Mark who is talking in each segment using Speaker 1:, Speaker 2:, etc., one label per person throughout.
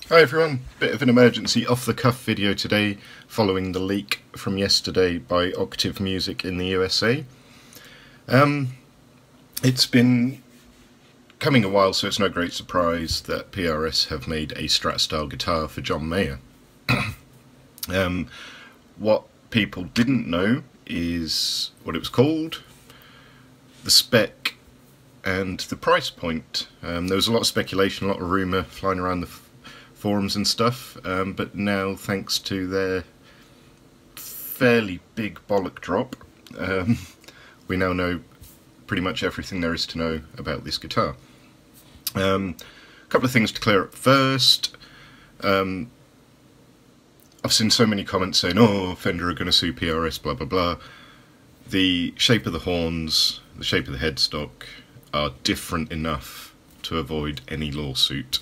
Speaker 1: Hi everyone, bit of an emergency off-the-cuff video today following the leak from yesterday by Octave Music in the USA. It's been coming a while, so it's no great surprise that PRS have made a Strat-style guitar for John Mayer. What people didn't know is what it was called, the spec, and the price point. There was a lot of speculation, a lot of rumour flying around the forums and stuff, but now, thanks to their fairly big bollock drop, we now know pretty much everything there is to know about this guitar. A couple of things to clear up first. I've seen so many comments saying, oh, Fender are going to sue PRS, blah blah blah. The shape of the horns, the shape of the headstock are different enough to avoid any lawsuit.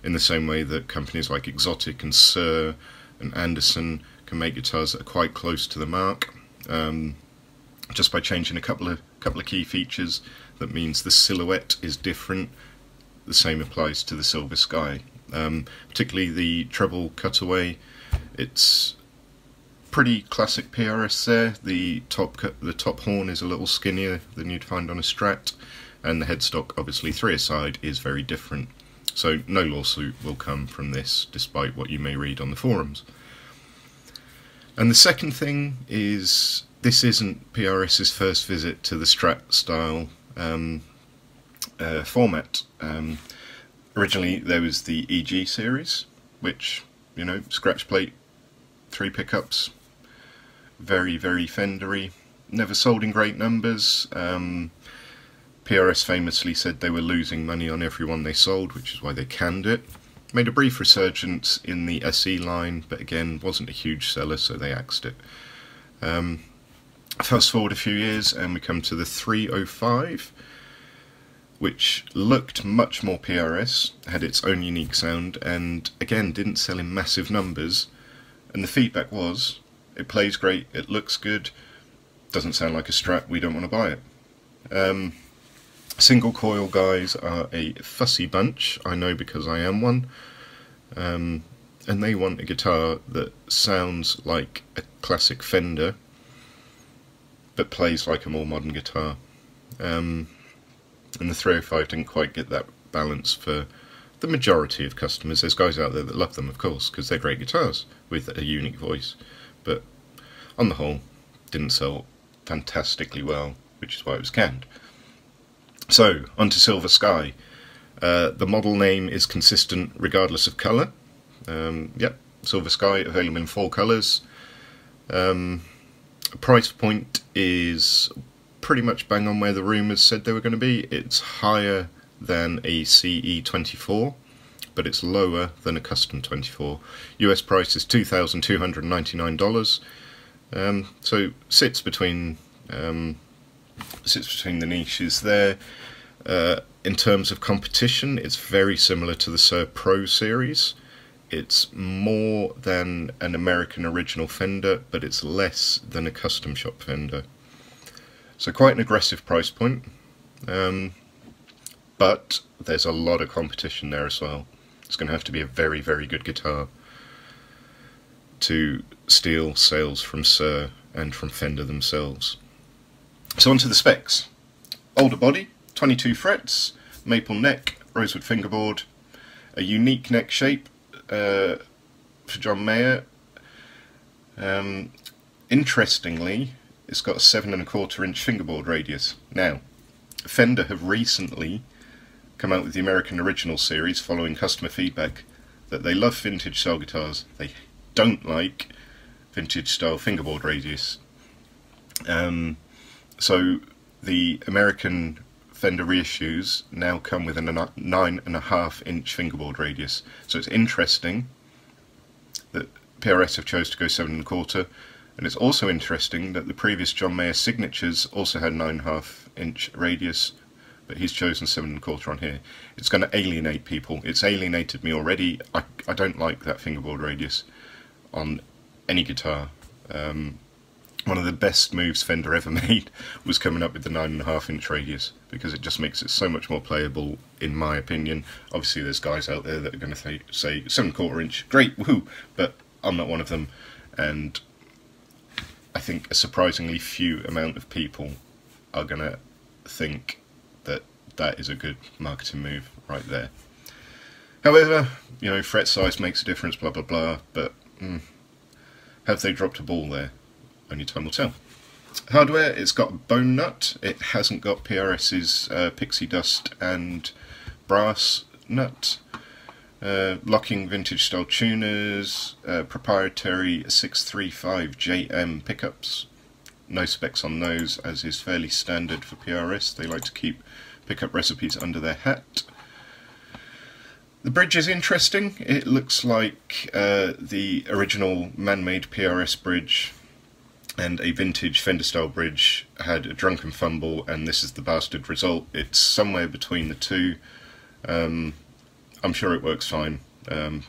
Speaker 1: In the same way that companies like Exotic and Sir and Anderson can make guitars that are quite close to the mark, just by changing a couple of key features. That means the silhouette is different. The same applies to the Silver Sky, particularly the treble cutaway. It's pretty classic PRS there. The top horn is a little skinnier than you'd find on a Strat, and the headstock, obviously 3-a-side, is very different. So no lawsuit will come from this, despite what you may read on the forums. And the second thing is, this isn't PRS's first visit to the Strat-style format. Originally there was the EG series, which, you know, scratch plate, 3 pickups, very, very Fendery, never sold in great numbers. PRS famously said they were losing money on every one they sold, which is why they canned it. Made a brief resurgence in the SE line, but again wasn't a huge seller, so they axed it. Fast forward a few years and we come to the 305, which looked much more PRS, had its own unique sound, and again didn't sell in massive numbers. And the feedback was, it plays great, it looks good, doesn't sound like a Strat, we don't want to buy it. Single coil guys are a fussy bunch, I know because I am one, and they want a guitar that sounds like a classic Fender but plays like a more modern guitar, and the 305 didn't quite get that balance for the majority of customers. There's guys out there that love them, of course, because they're great guitars with a unique voice, but on the whole didn't sell fantastically well, which is why it was canned. So, onto Silver Sky. The model name is consistent regardless of colour. Yep, Silver Sky, available in 4 colours. Price point is pretty much bang on where the rumours said they were going to be. It's higher than a CE24, but it's lower than a custom 24. US price is $2,299. So sits between the niches there. In terms of competition, it's very similar to the Sir Pro series. It's more than an American original Fender, but it's less than a custom shop Fender. So quite an aggressive price point, but there's a lot of competition there as well. It's going to have to be a very, very good guitar to steal sales from Sir and from Fender themselves. So onto the specs. Older body, 22 frets, maple neck, rosewood fingerboard, a unique neck shape for John Mayer. Interestingly, it's got a 7¼ fingerboard radius. Now, Fender have recently come out with the American Original series following customer feedback that they love vintage style guitars. They don't like vintage style fingerboard radius. So the American Fender reissues now come with a 9.5" fingerboard radius. So it's interesting that PRS have chose to go 7¼ and it's also interesting that the previous John Mayer signatures also had 9.5" radius, but he's chosen 7¼ on here. It's going to alienate people. It's alienated me already. I don't like that fingerboard radius on any guitar. one of the best moves Fender ever made was coming up with the 9.5-inch radius, because it just makes it so much more playable, in my opinion. Obviously there's guys out there that are going to say 7.25 inch, great, woohoo, but I'm not one of them, and I think a surprisingly few amount of people are going to think that that is a good marketing move right there. However, you know, fret size makes a difference, blah blah blah, but have they dropped a ball there? Only time will tell. Hardware, it's got a bone nut. It hasn't got PRS's pixie dust and brass nut. Locking vintage style tuners, proprietary 635JM pickups. No specs on those, as is fairly standard for PRS. They like to keep pickup recipes under their hat. The bridge is interesting. It looks like the original man-made PRS bridge and a vintage Fender style bridge had a drunken fumble, and this is the bastard result. It's somewhere between the two. I'm sure it works fine, and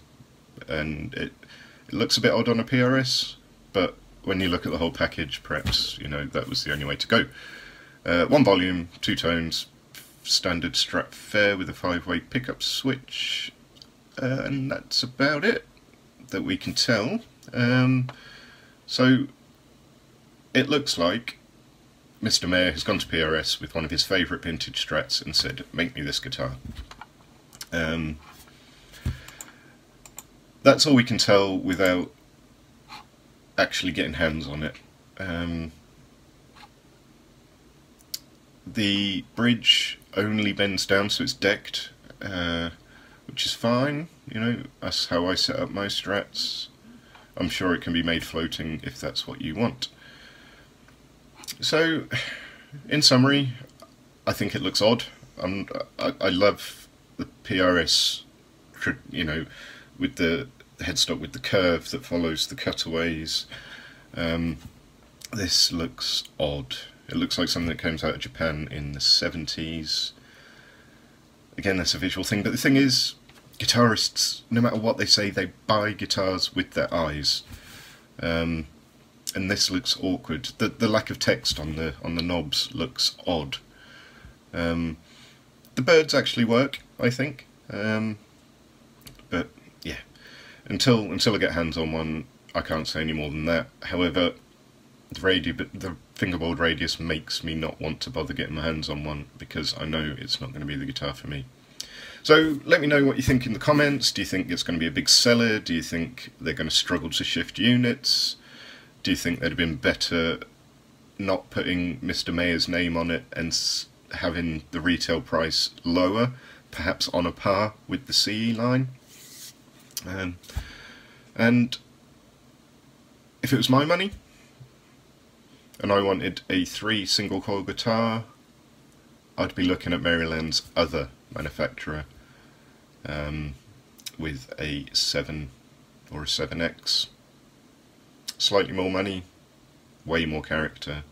Speaker 1: it looks a bit odd on a PRS, but when you look at the whole package, perhaps, you know, that was the only way to go. One volume, 2 tones, standard Strat fare with a 5-way pickup switch, and that's about it that we can tell. So it looks like Mr. Mayer has gone to PRS with one of his favourite vintage Strats and said, make me this guitar. That's all we can tell without actually getting hands on it. The bridge only bends down, so it's decked, which is fine. You know, that's how I set up my Strats. I'm sure it can be made floating if that's what you want. So, in summary, I think it looks odd. I love the PRS, you know, with the headstock with the curve that follows the cutaways. This looks odd. It looks like something that comes out of Japan in the 70s. Again, that's a visual thing, but the thing is, guitarists, no matter what they say, they buy guitars with their eyes. And this looks awkward. The lack of text on the knobs looks odd. The birds actually work, I think. But yeah, until I get hands on one, I can't say any more than that. However, the fingerboard radius makes me not want to bother getting my hands on one, because I know it's not going to be the guitar for me. So let me know what you think in the comments. Do you think it's going to be a big seller? Do you think they're going to struggle to shift units? Do you think they'd have been better not putting Mr. Mayer's name on it and having the retail price lower, perhaps on a par with the CE line? And if it was my money, and I wanted a 3 single coil guitar, I'd be looking at Maryland's other manufacturer, with a 7 or a 7X. Slightly more money, way more character,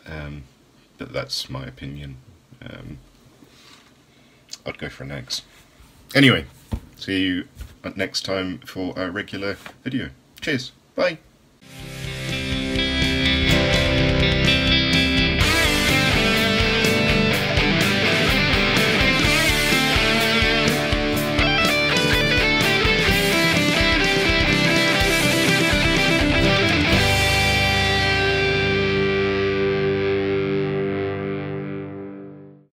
Speaker 1: but that's my opinion. I'd go for an X. Anyway, see you next time for our regular video. Cheers, bye!